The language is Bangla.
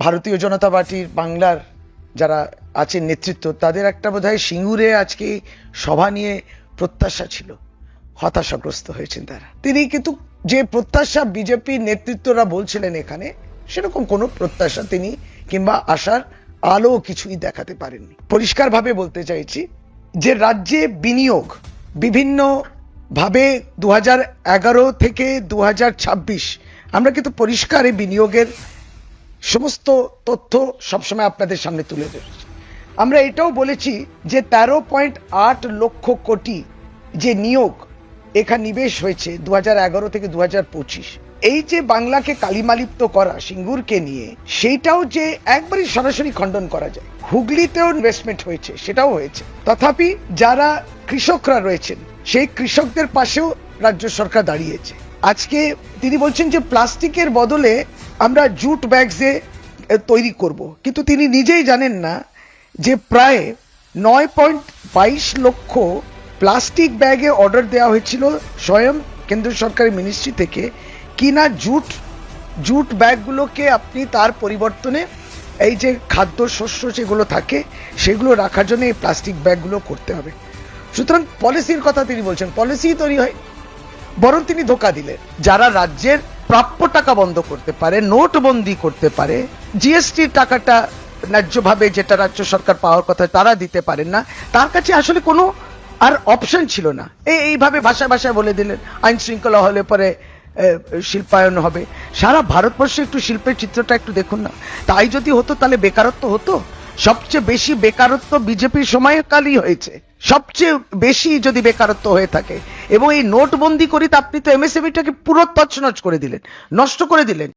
ভারতীয় জনতা পার্টির বাংলার যারা আছেন নেতৃত্ব, তাদের একটা বোধহয় সিঙ্গুরে আজকে সভা নিয়ে প্রত্যাশা ছিল, হতাশাগ্রস্ত হয়েছেন তারা। তিনি কিন্তু যে প্রত্যাশা বিজেপির নেতৃত্বরা বলছিলেন এখানে, সেরকম কোনো প্রত্যাশা তিনি কিংবা আশার আলো কিছুই দেখাতে পারেননি। পরিষ্কারভাবে বলতে চাইছি যে রাজ্যে বিনিয়োগ বিভিন্ন ভাবে 2011 থেকে 2026 আমরা কিন্তু পরিষ্কার এই বিনিয়োগের সমস্ত তথ্য সবসময় আপনাদের সামনে তুলে ধরেছি। আমরা এটাও বলেছি যে 13.8 লক্ষ কোটি যে নিয়োগ এখানে নিবেশ হয়েছে 2011 থেকে 2025, এই যে বাংলাকে কালিমালিপ্ত করা সিঙ্গুরকে নিয়ে, সেইটাও যে একবারই সরাসরি খণ্ডন করা যায়। হুগলিতেও ইনভেস্টমেন্ট হয়েছে, সেটাও হয়েছে। তথাপি যারা কৃষকরা রয়েছেন সেই কৃষকদের পাশেও রাজ্য সরকার দাঁড়িয়েছে। আজকে তিনি বলছেন যে প্লাস্টিকের বদলে আমরা জুট ব্যাগসে তৈরি করব, কিন্তু তিনি নিজেই জানেন না যে প্রায় 9.22 লক্ষ প্লাস্টিক ব্যাগে অর্ডার দেওয়া হয়েছিল স্বয়ং কেন্দ্র সরকারের মিনিস্ট্রি থেকে, কিনা জুট ব্যাগগুলোকে আপনি তার পরিবর্তনে এই যে খাদ্য শস্য যেগুলো থাকে সেগুলো রাখার জন্য এই প্লাস্টিক ব্যাগগুলো করতে হবে। সুতরাং পলিসির কথা তিনি বলছেন, পলিসি তৈরি হয়, বরং তিনি ধোঁকা দিলেন। যারা রাজ্যের প্রাপ্য টাকা বন্ধ করতে পারে, নোটবন্দি করতে পারে, জিএসটির টাকাটা ন্যায্যভাবে যেটা রাজ্য সরকার পাওয়ার কথা তারা দিতে পারেন না, তার কাছে আসলে কোনো আর অপশন ছিল না। এইভাবে ভাষায় ভাষায় বলে দিলেন আইন শৃঙ্খলা হলে পরে শিল্পায়ন হবে। সারা ভারতবর্ষে একটু শিল্পের চিত্রটা একটু দেখুন না। তাই যদি হতো তাহলে বেকারত্ব হতো? সবচেয়ে বেশি বেকারত্ব বিজেপির সময়কালই হয়েছে, সবচেয়ে বেশি যদি বেকারত্ব হয়ে থাকে। এবং এই নোটবন্দি করি তো আপনি তো এমএসএমইটাকে পুরো তছনছ করে দিলেন, নষ্ট করে দিলেন।